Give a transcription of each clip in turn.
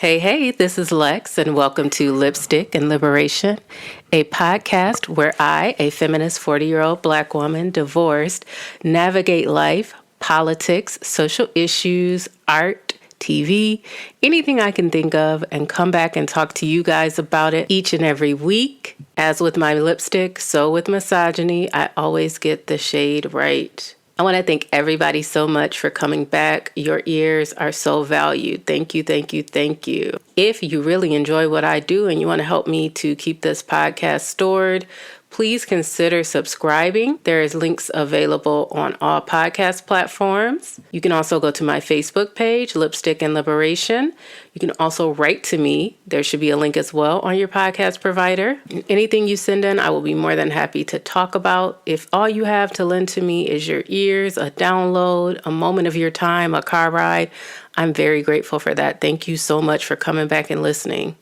Hey, this is Lex, and welcome to Lipstick and Liberation, a podcast where I, a feminist 40-year-old Black woman, divorced, navigate life, politics, social issues, art, TV, anything I can think of, and come back and talk to you guys about it each and every week. As with my lipstick, so with misogyny, I always get the shade right. I want to thank everybody so much for coming back. Your ears are so valued. Thank you. If you really enjoy what I do and you want to help me to keep this podcast stored, please consider subscribing. There is links available on all podcast platforms. You can also go to my Facebook page, Lipstick and Liberation. You can also write to me. There should be a link as well on your podcast provider. Anything you send in, I will be more than happy to talk about. If all you have to lend to me is your ears, a download, a moment of your time, a car ride, I'm very grateful for that. Thank you so much for coming back and listening.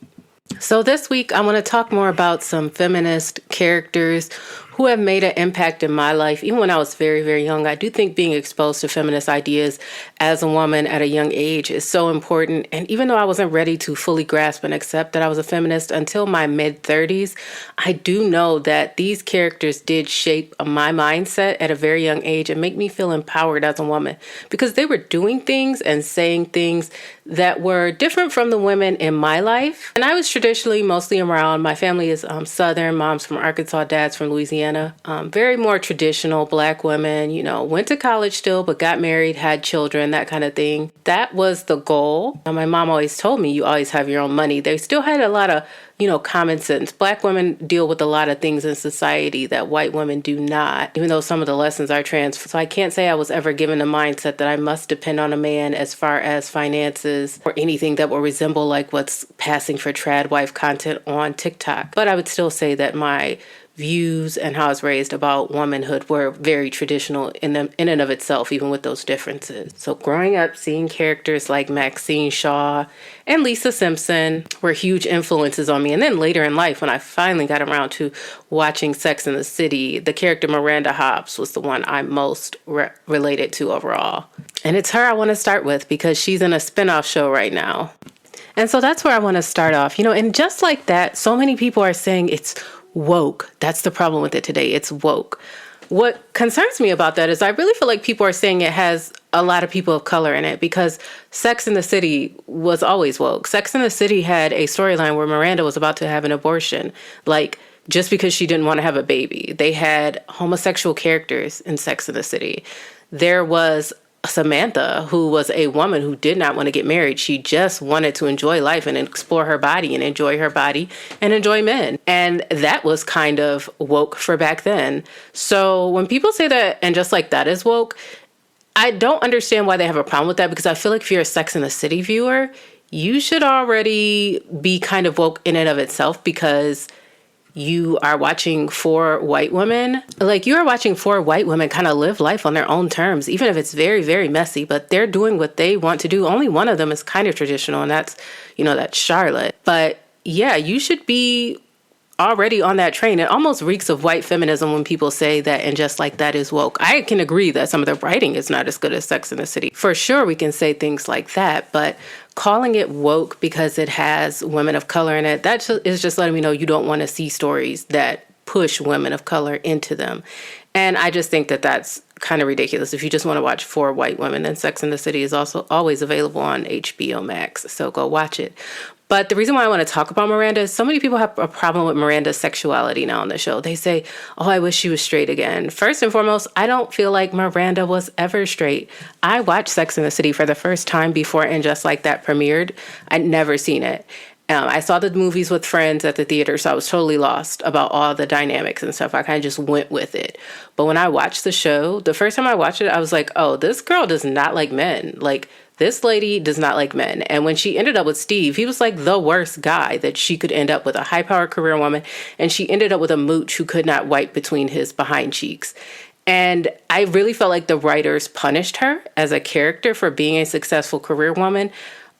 So this week, I want to talk more about some feminist characters who have made an impact in my life. Even when I was very, very young, I do think being exposed to feminist ideas as a woman at a young age is so important. And even though I wasn't ready to fully grasp and accept that I was a feminist until my mid-30s, I do know that these characters did shape my mindset at a very young age and make me feel empowered as a woman because they were doing things and saying things that were different from the women in my life. And I was traditionally mostly around, my family is Southern, mom's from Arkansas, dad's from Louisiana. Very more traditional Black women, went to college still, but got married, had children, that kind of thing. That was the goal. And my mom always told me, you always have your own money. They still had a lot of, common sense. Black women deal with a lot of things in society that white women do not, even though some of the lessons are transferred. So I can't say I was ever given a mindset that I must depend on a man as far as finances or anything that will resemble like what's passing for trad wife content on TikTok. But I would still say that my views and how I was raised about womanhood were very traditional in and of itself, even with those differences. So growing up, seeing characters like Maxine Shaw and Lisa Simpson were huge influences on me. And then later in life, when I finally got around to watching Sex and the City, the character Miranda Hobbes was the one I most related to overall. And it's her I want to start with because she's in a spinoff show right now. And so that's where I want to start off. And just like that, so many people are saying it's woke. That's the problem with it today. It's woke. What concerns me about that is I really feel like people are saying it has a lot of people of color in it because Sex and the City was always woke. Sex and the City had a storyline where Miranda was about to have an abortion, just because she didn't want to have a baby. They had homosexual characters in Sex and the City. There was Samantha, who was a woman who did not want to get married. She just wanted to enjoy life and explore her body and enjoy her body and enjoy men. And that was kind of woke for back then. So when people say that and just like that is woke, I don't understand why they have a problem with that because I feel like if you're a Sex and the City viewer, you should already be kind of woke in and of itself because you are watching four white women. You are watching four white women kind of live life on their own terms, even if it's very, very messy, but they're doing what they want to do. Only one of them is kind of traditional, and that's Charlotte. But yeah, you should be already on that train. It almost reeks of white feminism when people say that and just like that is woke. I can agree that some of the writing is not as good as Sex and the City. For sure, we can say things like that, but calling it woke because it has women of color in it, that is just letting me know you don't want to see stories that push women of color into them. And I just think that that's kind of ridiculous. If you just want to watch four white women, then Sex and the City is also always available on HBO Max. So go watch it. But the reason why I want to talk about Miranda is so many people have a problem with Miranda's sexuality now on the show. They say, oh, I wish she was straight again. First and foremost, I don't feel like Miranda was ever straight. I watched Sex and the City for the first time before And Just Like That premiered. I'd never seen it. I saw the movies with friends at the theater, so I was totally lost about all the dynamics and stuff. I kind of just went with it. But when I watched the show, the first time I watched it, I was like, oh, this girl does not like men. This lady does not like men. And when she ended up with Steve, he was like the worst guy that she could end up with, a high-powered career woman. And she ended up with a mooch who could not wipe between his behind cheeks. And I really felt like the writers punished her as a character for being a successful career woman.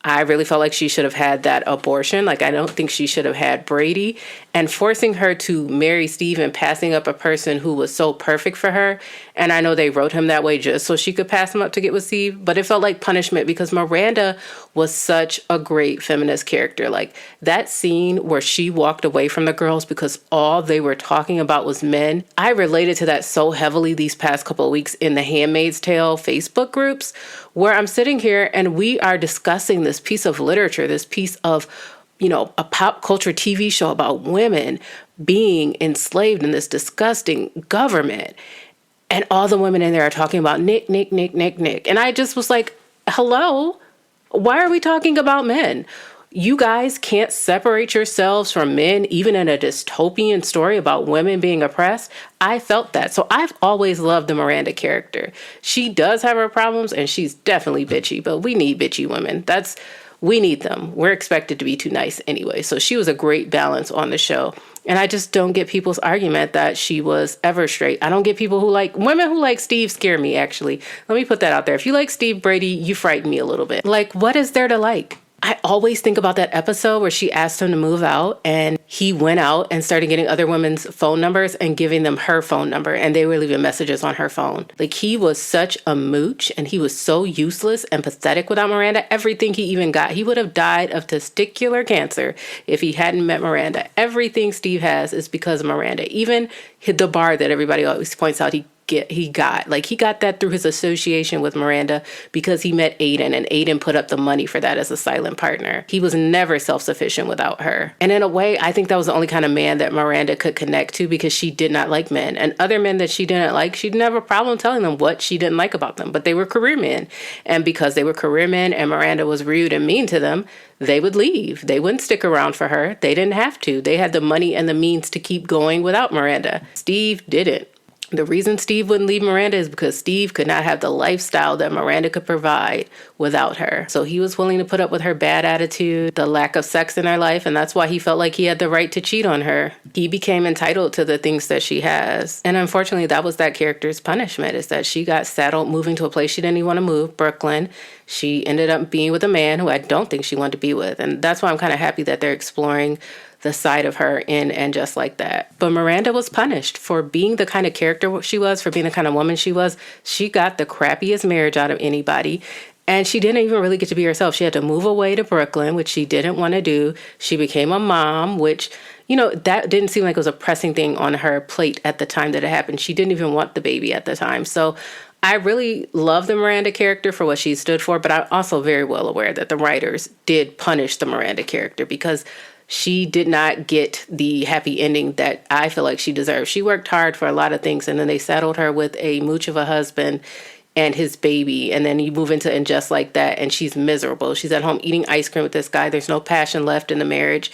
I really felt like she should have had that abortion. Like, I don't think she should have had Brady. And forcing her to marry Steve and passing up a person who was so perfect for her. And I know they wrote him that way just so she could pass him up to get with Steve. But it felt like punishment because Miranda was such a great feminist character. Like, that scene where she walked away from the girls because all they were talking about was men. I related to that so heavily these past couple of weeks in the Handmaid's Tale Facebook groups, where I'm sitting here and we are discussing this piece of literature, this piece of, a pop culture TV show about women being enslaved in this disgusting government. And all the women in there are talking about Nick. And I just was like, hello, why are we talking about men? You guys can't separate yourselves from men, even in a dystopian story about women being oppressed. I felt that. So I've always loved the Miranda character. She does have her problems and she's definitely bitchy, but we need bitchy women. We need them. We're expected to be too nice anyway. So she was a great balance on the show. And I just don't get people's argument that she was ever straight. I don't get women who like Steve scare me, actually. Let me put that out there. If you like Steve Brady, you frighten me a little bit. Like, what is there to like? I always think about that episode where she asked him to move out and he went out and started getting other women's phone numbers and giving them her phone number and they were leaving messages on her phone. Like, he was such a mooch and he was so useless and pathetic without Miranda. Everything he even got, he would have died of testicular cancer if he hadn't met Miranda. Everything Steve has is because of Miranda. Even the bar that everybody always points out he got that through his association with Miranda because he met Aiden and Aiden put up the money for that as a silent partner. He was never self-sufficient without her. And in a way, I think that was the only kind of man that Miranda could connect to because she did not like men. And other men that she didn't like, she didn't have a problem telling them what she didn't like about them, but they were career men. And because they were career men and Miranda was rude and mean to them, they would leave. They wouldn't stick around for her. They didn't have to. They had the money and the means to keep going without Miranda. Steve didn't. The reason Steve wouldn't leave Miranda is because Steve could not have the lifestyle that Miranda could provide without her. So he was willing to put up with her bad attitude, the lack of sex in her life, and that's why he felt like he had the right to cheat on her. He became entitled to the things that she has. And unfortunately, that was that character's punishment, is that she got settled moving to a place she didn't even want to move, Brooklyn. She ended up being with a man who I don't think she wanted to be with. And that's why I'm kind of happy that they're exploring the side of her in And Just Like That. But Miranda was punished for being the kind of character she was, for being the kind of woman she was. She got the crappiest marriage out of anybody. And she didn't even really get to be herself. She had to move away to Brooklyn, which she didn't want to do. She became a mom, which, that didn't seem like it was a pressing thing on her plate at the time that it happened. She didn't even want the baby at the time. So I really love the Miranda character for what she stood for, but I'm also very well aware that the writers did punish the Miranda character because she did not get the happy ending that I feel like she deserved. She worked hard for a lot of things, and then they saddled her with a mooch of a husband and his baby, and then you move into And Just Like That, and she's miserable. She's at home eating ice cream with this guy. There's no passion left in the marriage,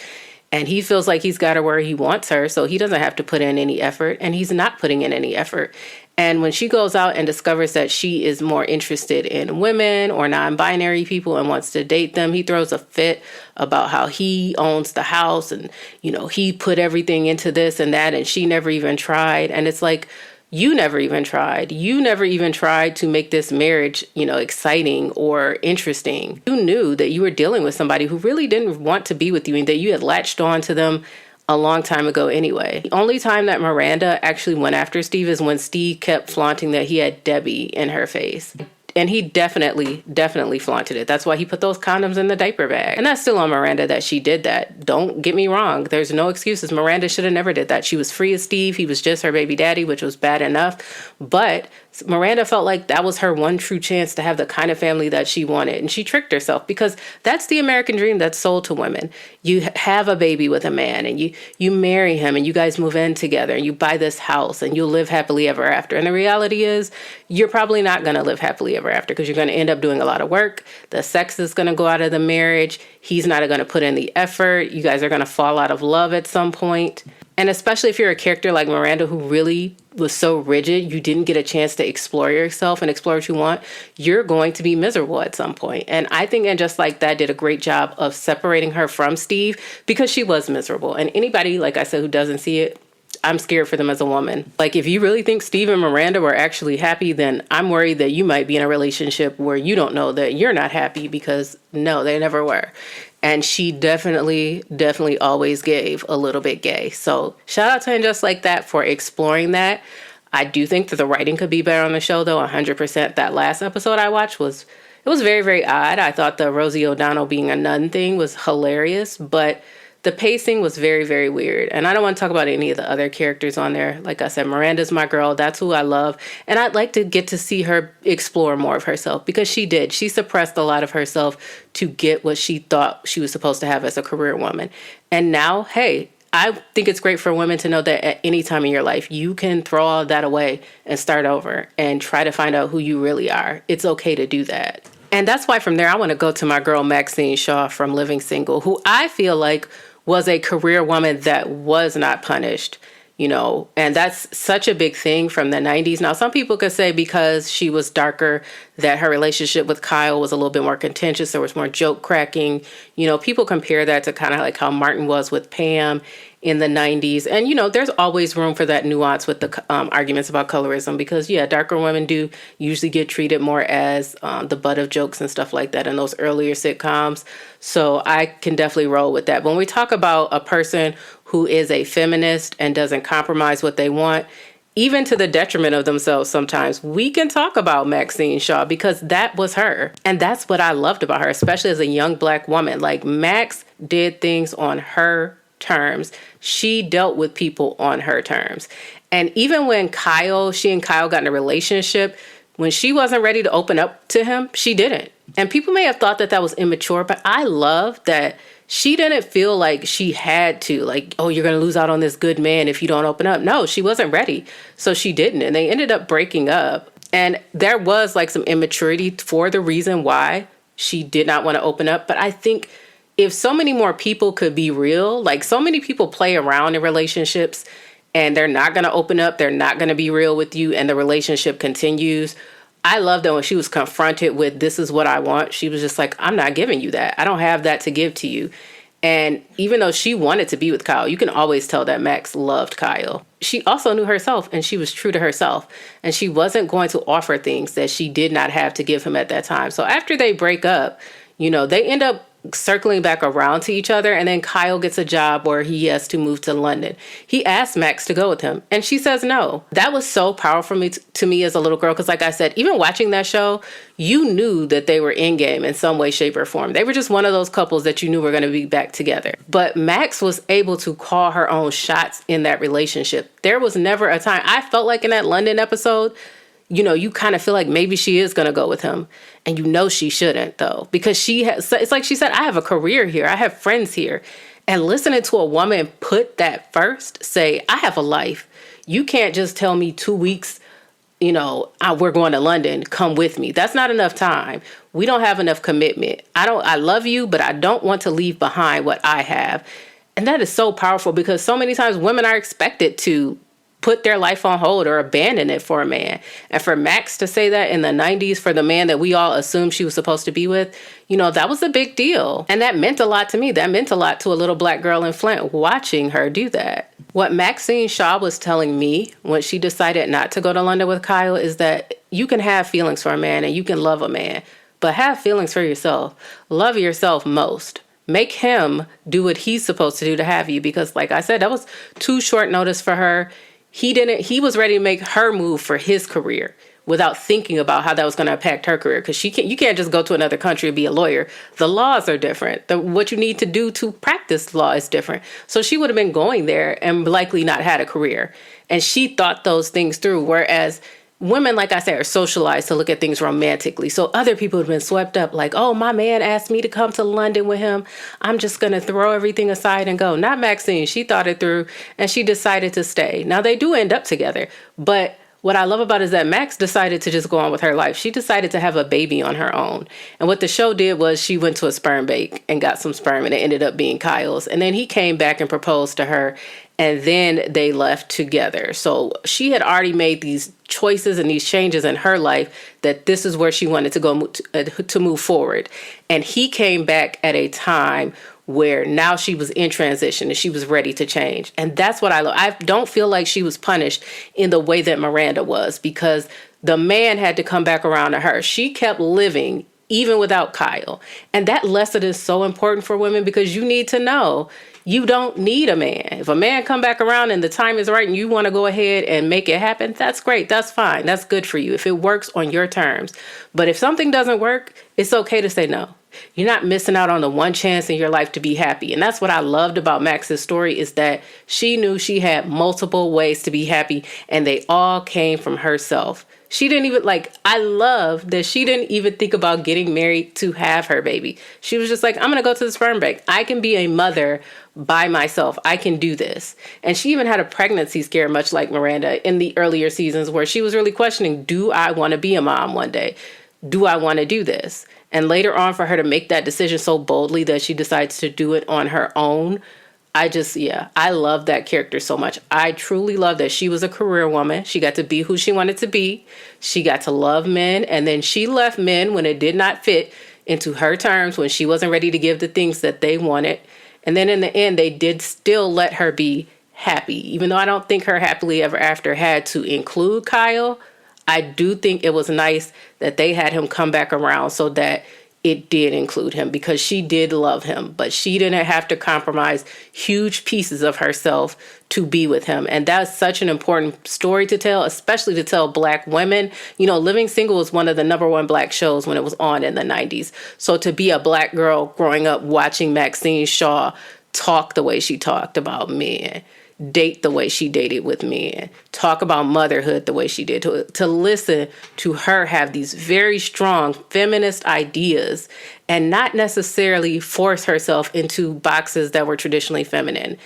and he feels like he's got her where he wants her, so he doesn't have to put in any effort, and he's not putting in any effort. And when she goes out and discovers that she is more interested in women or non-binary people and wants to date them, he throws a fit about how he owns the house and, he put everything into this and that and she never even tried. And it's like, you never even tried. You never even tried to make this marriage, exciting or interesting. You knew that you were dealing with somebody who really didn't want to be with you and that you had latched on to them a long time ago anyway. The only time that Miranda actually went after Steve is when Steve kept flaunting that he had Debbie in her face. And he definitely flaunted it. That's why he put those condoms in the diaper bag. And that's still on Miranda that she did that. Don't get me wrong. There's no excuses. Miranda should have never did that. She was free as Steve. He was just her baby daddy, which was bad enough. But Miranda felt like that was her one true chance to have the kind of family that she wanted. And she tricked herself because that's the American dream that's sold to women. You have a baby with a man and you marry him and you guys move in together and you buy this house and you'll live happily ever after. And the reality is you're probably not going to live happily ever after because you're going to end up doing a lot of work. The sex is going to go out of the marriage. He's not going to put in the effort. You guys are going to fall out of love at some point. And especially if you're a character like Miranda who really was so rigid, you didn't get a chance to explore yourself and explore what you want, you're going to be miserable at some point. And I think And Just Like That did a great job of separating her from Steve because she was miserable. And anybody, like I said, who doesn't see it, I'm scared for them as a woman. Like, if you really think Steve and Miranda were actually happy, then I'm worried that you might be in a relationship where you don't know that you're not happy, because no, they never were. And she definitely always gave a little bit gay. So shout out to And Just Like That for exploring that. I do think that the writing could be better on the show, though, 100%. That last episode I watched was very, very odd. I thought the Rosie O'Donnell being a nun thing was hilarious, but the pacing was very, very weird. And I don't want to talk about any of the other characters on there. Like I said, Miranda's my girl. That's who I love. And I'd like to get to see her explore more of herself, because she did. She suppressed a lot of herself to get what she thought she was supposed to have as a career woman. And now, hey, I think it's great for women to know that at any time in your life, you can throw all that away and start over and try to find out who you really are. It's okay to do that. And that's why from there, I want to go to my girl, Maxine Shaw from Living Single, who I feel like was a career woman that was not punished, and that's such a big thing from the 90s. Now, some people could say because she was darker that her relationship with Kyle was a little bit more contentious. There was more joke cracking. People compare that to kind of like how Martin was with Pam in the 90s. And, there's always room for that nuance with the arguments about colorism, because, darker women do usually get treated more as the butt of jokes and stuff like that in those earlier sitcoms. So I can definitely roll with that. But when we talk about a person who is a feminist and doesn't compromise what they want, even to the detriment of themselves sometimes, we can talk about Maxine Shaw, because that was her. And that's what I loved about her, especially as a young Black woman. Like, Max did things on her terms. She dealt with people on her terms. And even when she and Kyle got in a relationship, when she wasn't ready to open up to him, she didn't. And people may have thought that was immature, but I love that she didn't feel like she had to, like, oh, you're going to lose out on this good man if you don't open up. No, she wasn't ready. So she didn't. And they ended up breaking up. And there was like some immaturity for the reason why she did not want to open up. But I think if so many more people could be real, like, so many people play around in relationships and they're not going to open up, they're not going to be real with you, and the relationship continues. I love that when she was confronted with, this is what I want, she was just like, I'm not giving you that. I don't have that to give to you. And even though she wanted to be with Kyle, you can always tell that Max loved Kyle. She also knew herself, and she was true to herself. And she wasn't going to offer things that she did not have to give him at that time. So after they break up, they end up circling back around to each other, and then Kyle gets a job where he has to move to London. He asked Max to go with him, and she says no. That was so powerful to me as a little girl, because like I said, even watching that show, you knew that they were in game in some way, shape, or form. They were just one of those couples that you knew were going to be back together. But Max was able to call her own shots in that relationship. There was never a time, I felt like in that London episode, you kind of feel like maybe she is going to go with him. And she shouldn't, though, because it's like she said, I have a career here. I have friends here. And listening to a woman put that first, say, I have a life. You can't just tell me 2 weeks, we're going to London, come with me. That's not enough time. We don't have enough commitment. I love you, but I don't want to leave behind what I have. And that is so powerful, because so many times women are expected to put their life on hold or abandon it for a man. And for Max to say that in the 90s for the man that we all assumed she was supposed to be with, that was a big deal. And that meant a lot to me. That meant a lot to a little Black girl in Flint watching her do that. What Maxine Shaw was telling me when she decided not to go to London with Kyle is that you can have feelings for a man and you can love a man, but have feelings for yourself. Love yourself most. Make him do what he's supposed to do to have you, because like I said, that was too short notice for her. He was ready to make her move for his career without thinking about how that was going to impact her career. Because you can't just go to another country and be a lawyer. The laws are different. What you need to do to practice law is different. So she would have been going there and likely not had a career. And she thought those things through. Whereas women, like I said, are socialized to look at things romantically. So other people have been swept up like, oh, my man asked me to come to London with him. I'm just going to throw everything aside and go. Not Maxine. She thought it through and she decided to stay. Now, they do end up together. But what I love about it is that Max decided to just go on with her life. She decided to have a baby on her own. And what the show did was she went to a sperm bank and got some sperm, and it ended up being Kyle's. And then he came back and proposed to her, and then they left together. So she had already made these choices and these changes in her life that this is where she wanted to go to move forward. And he came back at a time where now she was in transition and she was ready to change. And that's what I love. I don't feel like she was punished in the way that Miranda was, because the man had to come back around to her. She kept living even without Kyle. And that lesson is so important for women, because you need to know you don't need a man. If a man come back around and the time is right and you want to go ahead and make it happen, that's great. That's fine. That's good for you if it works on your terms. But if something doesn't work, it's okay to say no. You're not missing out on the one chance in your life to be happy. And that's what I loved about Max's story, is that she knew she had multiple ways to be happy, and they all came from herself. She didn't even, I love that she didn't even think about getting married to have her baby. She was just like, I'm going to go to the sperm bank. I can be a mother by myself. I can do this. And she even had a pregnancy scare, much like Miranda, in the earlier seasons, where she was really questioning, do I want to be a mom one day? Do I want to do this? And later on, for her to make that decision so boldly that she decides to do it on her own, I love that character so much. I truly love that she was a career woman. She got to be who she wanted to be. She got to love men. And then she left men when it did not fit into her terms, when she wasn't ready to give the things that they wanted. And then in the end, they did still let her be happy. Even though I don't think her happily ever after had to include Kyle, I do think it was nice that they had him come back around so that it did include him, because she did love him, but she didn't have to compromise huge pieces of herself to be with him. And that's such an important story to tell, especially to tell Black women. Living Single was one of the #1 Black shows when it was on in the 90s. So to be a Black girl growing up watching Maxine Shaw talk the way she talked about men, date the way she dated with men, talk about motherhood the way she did, to listen to her have these very strong feminist ideas and not necessarily force herself into boxes that were traditionally feminine.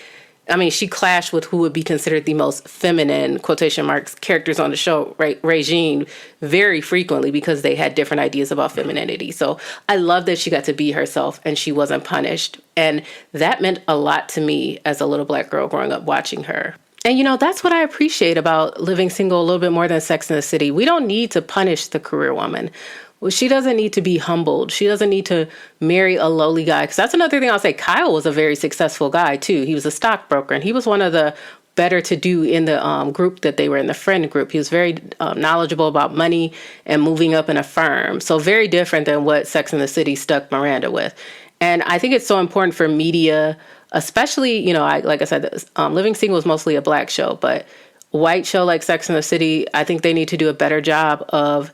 I mean, she clashed with who would be considered the most feminine, quotation marks, characters on the show, right, Regine, very frequently, because they had different ideas about femininity. So I love that she got to be herself and she wasn't punished. And that meant a lot to me as a little Black girl growing up watching her. And, that's what I appreciate about Living Single a little bit more than Sex and the City. We don't need to punish the career woman. Well, she doesn't need to be humbled. She doesn't need to marry a lowly guy. Because that's another thing I'll say. Kyle was a very successful guy, too. He was a stockbroker, and he was one of the better to do in the group that they were in, the friend group. He was very knowledgeable about money and moving up in a firm. So very different than what Sex and the City stuck Miranda with. And I think it's so important for media, especially, like I said, Living Single was mostly a Black show, but a white show like Sex and the City, I think they need to do a better job of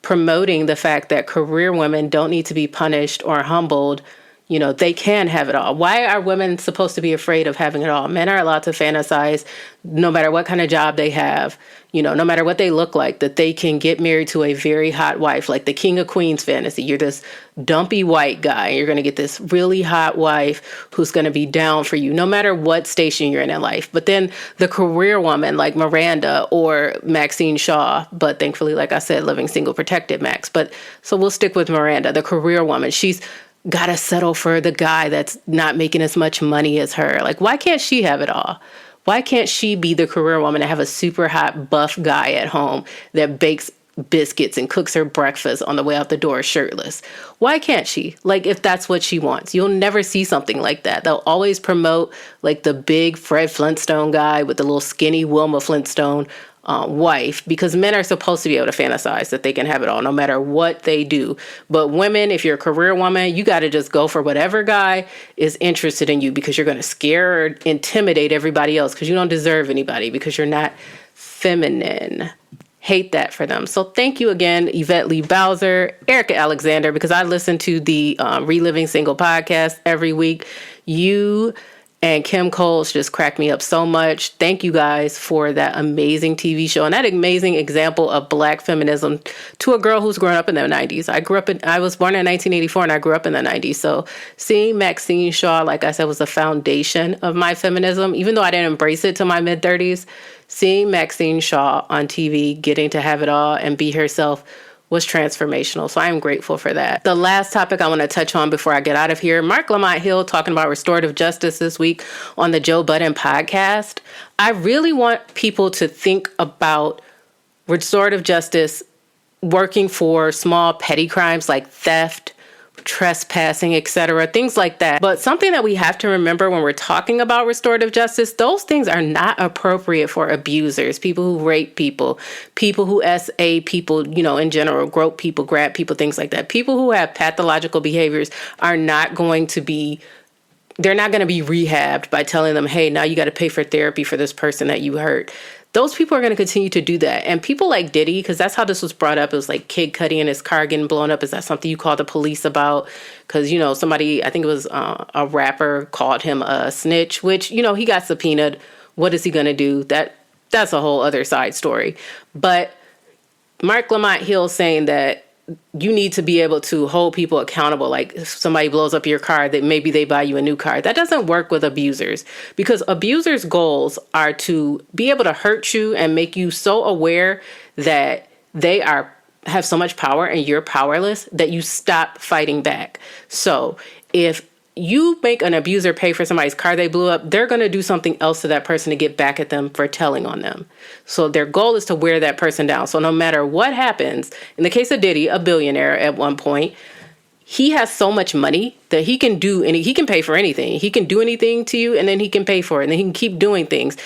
promoting the fact that career women don't need to be punished or humbled. They can have it all. Why are women supposed to be afraid of having it all? Men are allowed to fantasize, no matter what kind of job they have, no matter what they look like, that they can get married to a very hot wife, like the King of Queens fantasy. You're this dumpy white guy. You're going to get this really hot wife who's going to be down for you, no matter what station you're in life. But then the career woman like Miranda or Maxine Shaw, but thankfully, like I said, Living Single protected Max. But so we'll stick with Miranda, the career woman. She's got to settle for the guy that's not making as much money as her. Like, why can't she have it all? Why can't she be the career woman and have a super hot buff guy at home that bakes biscuits and cooks her breakfast on the way out the door shirtless? Why can't she? If that's what she wants. You'll never see something like that. They'll always promote the big Fred Flintstone guy with the little skinny Wilma Flintstone wife, because men are supposed to be able to fantasize that they can have it all no matter what they do. But women, if you're a career woman, you got to just go for whatever guy is interested in you, because you're going to scare or intimidate everybody else, because you don't deserve anybody, because you're not feminine. Hate that for them. So thank you again, Yvette Lee Bowser, Erica Alexander, because I listen to the Reliving Single podcast every week. You and Kim Coles just cracked me up so much. Thank you guys for that amazing TV show and that amazing example of Black feminism to a girl who's grown up in the 90s. I was born in 1984 and I grew up in the 90s. So seeing Maxine Shaw, like I said, was the foundation of my feminism. Even though I didn't embrace it till my mid-30s, seeing Maxine Shaw on TV, getting to have it all and be herself, was transformational. So I am grateful for that. The last topic I want to touch on before I get out of here, Marc Lamont Hill talking about restorative justice this week on the Joe Budden podcast. I really want people to think about restorative justice working for small petty crimes like theft, trespassing, etc., things like that. But something that we have to remember when we're talking about restorative justice, those things are not appropriate for abusers, people who rape people, people who SA people, in general, grope people, grab people, things like that. People who have pathological behaviors are not going to be they're not going to be rehabbed by telling them, hey, now you got to pay for therapy for this person that you hurt. Those people are going to continue to do that. And people like Diddy, because that's how this was brought up. It was like Kid Cudi and his car getting blown up. Is that something you call the police about? Because, somebody, I think it was a rapper, called him a snitch, which, he got subpoenaed. What is he going to do? That's a whole other side story. But Marc Lamont Hill saying that you need to be able to hold people accountable. Like if somebody blows up your car, that maybe they buy you a new car. That doesn't work with abusers, because abusers' goals are to be able to hurt you and make you so aware that they have so much power and you're powerless that you stop fighting back. So if you make an abuser pay for somebody's car they blew up, they're going to do something else to that person to get back at them for telling on them. So their goal is to wear that person down. So no matter what happens, in the case of Diddy, a billionaire at one point, he has so much money that he can he can pay for anything. He can do anything to you, and then he can pay for it, and then he can keep doing things.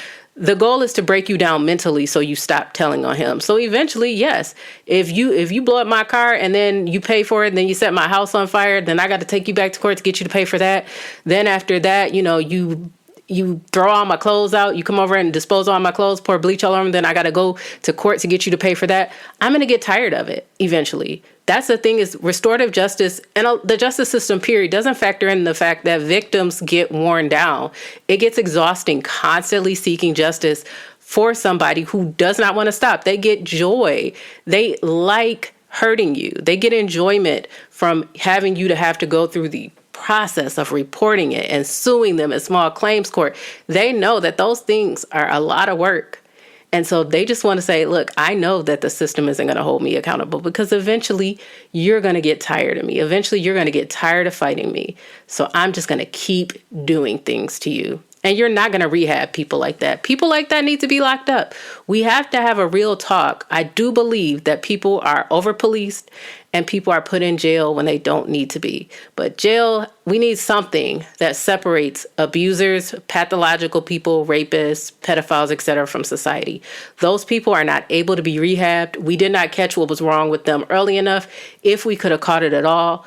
The goal is to break you down mentally so you stop telling on him. So eventually, yes, if you blow up my car and then you pay for it, and then you set my house on fire, then I got to take you back to court to get you to pay for that. Then after that, you throw all my clothes out, you come over and dispose of all my clothes, pour bleach all over them, then I got to go to court to get you to pay for that. I'm going to get tired of it eventually. That's the thing, is restorative justice and the justice system, period, doesn't factor in the fact that victims get worn down. It gets exhausting constantly seeking justice for somebody who does not want to stop. They get joy. They like hurting you. They get enjoyment from having you to have to go through the process of reporting it and suing them in small claims court. They know that those things are a lot of work. And so they just want to say, look, I know that the system isn't going to hold me accountable, because eventually you're going to get tired of me. Eventually you're going to get tired of fighting me. So I'm just going to keep doing things to you. And you're not going to rehab people like that. People like that need to be locked up. We have to have a real talk. I do believe that people are over-policed and people are put in jail when they don't need to be. But jail, we need something that separates abusers, pathological people, rapists, pedophiles, etc. from society. Those people are not able to be rehabbed. We did not catch what was wrong with them early enough, if we could have caught it at all.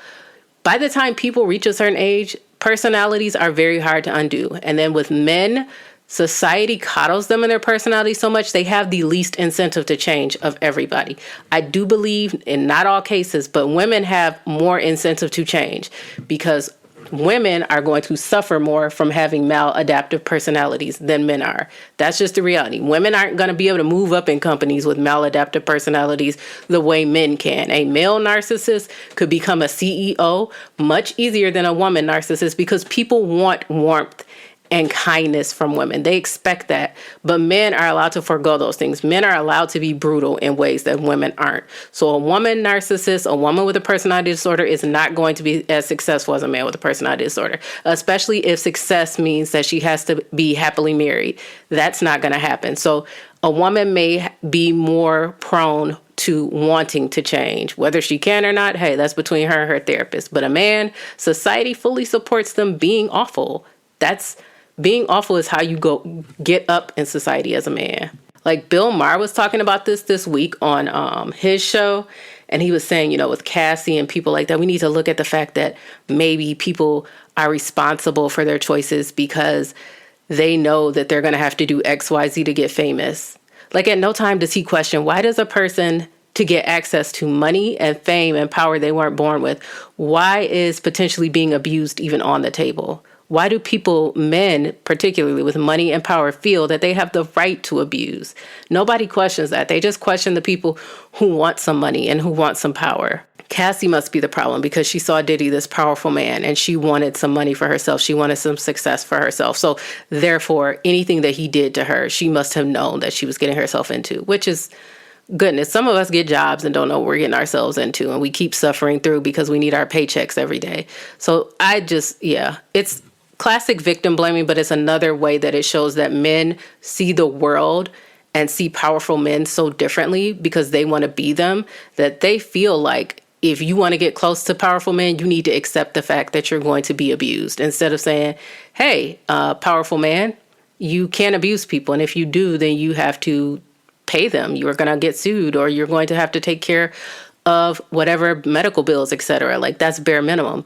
By the time people reach a certain age, personalities are very hard to undo. And then with men, society coddles them in their personality so much, they have the least incentive to change of everybody. I do believe, in not all cases, but women have more incentive to change, because women are going to suffer more from having maladaptive personalities than men are. That's just the reality. Women aren't going to be able to move up in companies with maladaptive personalities the way men can. A male narcissist could become a CEO much easier than a woman narcissist, because people want warmth and kindness from women. They expect that. But men are allowed to forego those things. Men are allowed to be brutal in ways that women aren't. So a woman narcissist, a woman with a personality disorder, is not going to be as successful as a man with a personality disorder, especially if success means that she has to be happily married. That's not going to happen. So a woman may be more prone to wanting to change. Whether she can or not, hey, that's between her and her therapist. But a man, society fully supports them being awful. Being awful is how you get up in society as a man. Like Bill Maher was talking about this week on his show, and he was saying, with Cassie and people like that, we need to look at the fact that maybe people are responsible for their choices because they know that they're going to have to do X, Y, Z to get famous. Like at no time does he question, why does a person to get access to money and fame and power they weren't born with, why is potentially being abused even on the table? Why do people, men particularly with money and power, feel that they have the right to abuse? Nobody questions that. They just question the people who want some money and who want some power. Cassie must be the problem, because she saw Diddy, this powerful man, and she wanted some money for herself. She wanted some success for herself. So therefore, anything that he did to her, she must have known that she was getting herself into, which is goodness. Some of us get jobs and don't know what we're getting ourselves into, and we keep suffering through because we need our paychecks every day. So it's classic victim blaming, but it's another way that it shows that men see the world and see powerful men so differently because they want to be them, that they feel like if you want to get close to powerful men, you need to accept the fact that you're going to be abused, instead of saying, hey, powerful man, you can't abuse people. And if you do, then you have to pay them. You're going to get sued, or you're going to have to take care of whatever medical bills, etc. Like, that's bare minimum.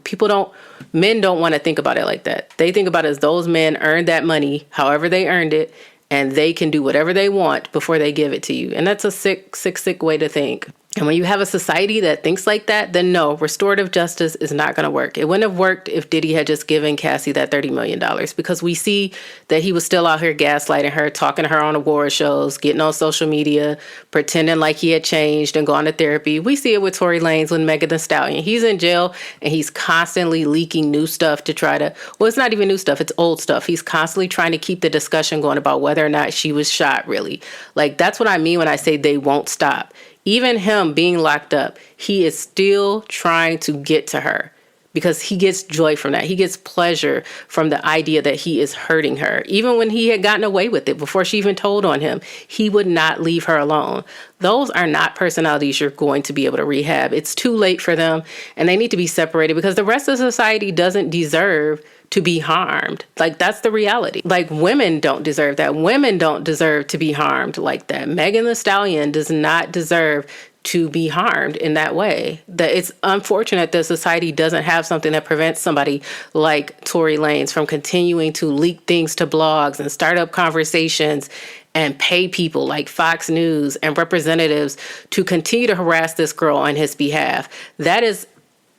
Men don't want to think about it like that. They think about it as those men earned that money, however they earned it, and they can do whatever they want before they give it to you. And that's a sick way to think. And when you have a society that thinks like that, then no, restorative justice is not going to work. It wouldn't have worked if Diddy had just given Cassie that $30 million, because we see that he was still out here gaslighting her, talking to her on award shows, getting on social media, pretending like he had changed and gone to therapy. We see it with Tory Lanez with Megan Thee Stallion. He's in jail and he's constantly leaking new stuff to try to, well, it's not even new stuff, it's old stuff. He's constantly trying to keep the discussion going about whether or not she was shot, really. Like, that's what I mean when I say they won't stop. Even him being locked up, he is still trying to get to her, because he gets joy from that. He gets pleasure from the idea that he is hurting her. Even when he had gotten away with it before she even told on him, he would not leave her alone. Those are not personalities you're going to be able to rehab. It's too late for them, and they need to be separated, because the rest of society doesn't deserve to be harmed. Like, that's the reality. Like, women don't deserve that. Women don't deserve to be harmed like that. Megan Thee Stallion does not deserve to be harmed in that way. That it's unfortunate that society doesn't have something that prevents somebody like Tory Lanez from continuing to leak things to blogs and start up conversations and pay people like Fox News and representatives to continue to harass this girl on his behalf. That is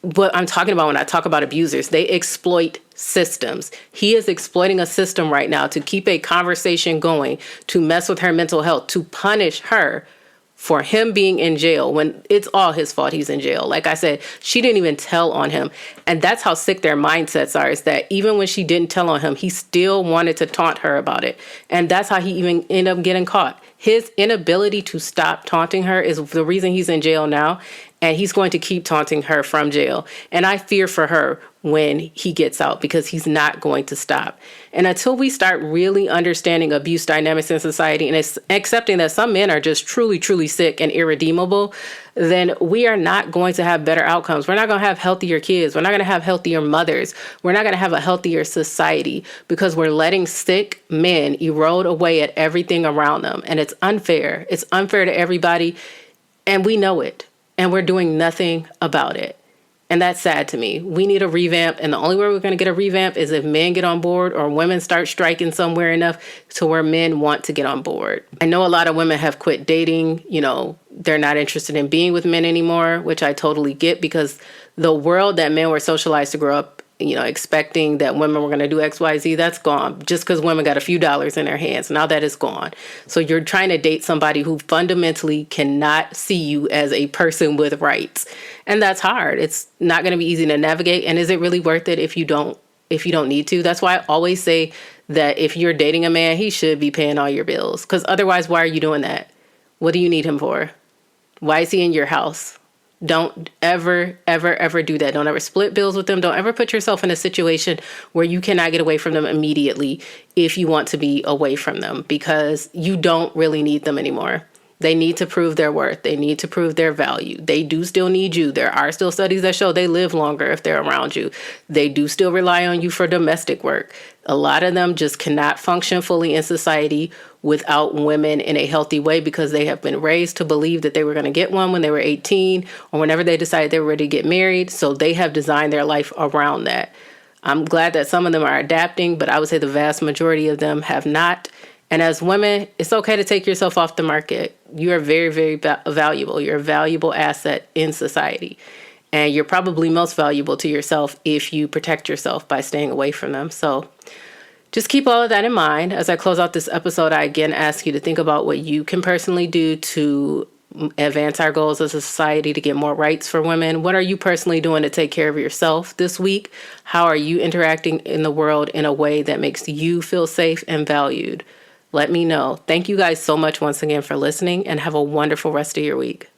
what I'm talking about when I talk about abusers. They exploit systems. He is exploiting a system right now to keep a conversation going, to mess with her mental health, to punish her for him being in jail when it's all his fault he's in jail. Like I said, she didn't even tell on him. And that's how sick their mindsets are, is that even when she didn't tell on him, he still wanted to taunt her about it. And that's how he even ended up getting caught. His inability to stop taunting her is the reason he's in jail now. And he's going to keep taunting her from jail. And I fear for her when he gets out, because he's not going to stop. And until we start really understanding abuse dynamics in society and accepting that some men are just truly, truly sick and irredeemable, then we are not going to have better outcomes. We're not going to have healthier kids. We're not going to have healthier mothers. We're not going to have a healthier society, because we're letting sick men erode away at everything around them. And it's unfair. It's unfair to everybody. And we know it. And we're doing nothing about it. And that's sad to me. We need a revamp. And the only way we're going to get a revamp is if men get on board, or women start striking somewhere enough to where men want to get on board. I know a lot of women have quit dating. You know, they're not interested in being with men anymore, which I totally get, because the world that men were socialized to grow up, you know, expecting that women were going to do X, Y, Z, that's gone. Just because women got a few dollars in their hands, now that is gone. So you're trying to date somebody who fundamentally cannot see you as a person with rights. And that's hard. It's not going to be easy to navigate. And is it really worth it if you don't need to? That's why I always say that if you're dating a man, he should be paying all your bills. Because otherwise, why are you doing that? What do you need him for? Why is he in your house? Don't ever, ever, ever do that. Don't ever split bills with them. Don't ever put yourself in a situation where you cannot get away from them immediately if you want to be away from them, because you don't really need them anymore. They need to prove their worth. They need to prove their value. They do still need you. There are still studies that show they live longer if they're around you. They do still rely on you for domestic work. A lot of them just cannot function fully in society without women in a healthy way, because they have been raised to believe that they were going to get one when they were 18 or whenever they decided they were ready to get married. So they have designed their life around that. I'm glad that some of them are adapting, but I would say the vast majority of them have not. And as women, it's okay to take yourself off the market. You are very, very valuable. You're a valuable asset in society. And you're probably most valuable to yourself if you protect yourself by staying away from them. So just keep all of that in mind. As I close out this episode, I again ask you to think about what you can personally do to advance our goals as a society to get more rights for women. What are you personally doing to take care of yourself this week? How are you interacting in the world in a way that makes you feel safe and valued? Let me know. Thank you guys so much once again for listening, and have a wonderful rest of your week.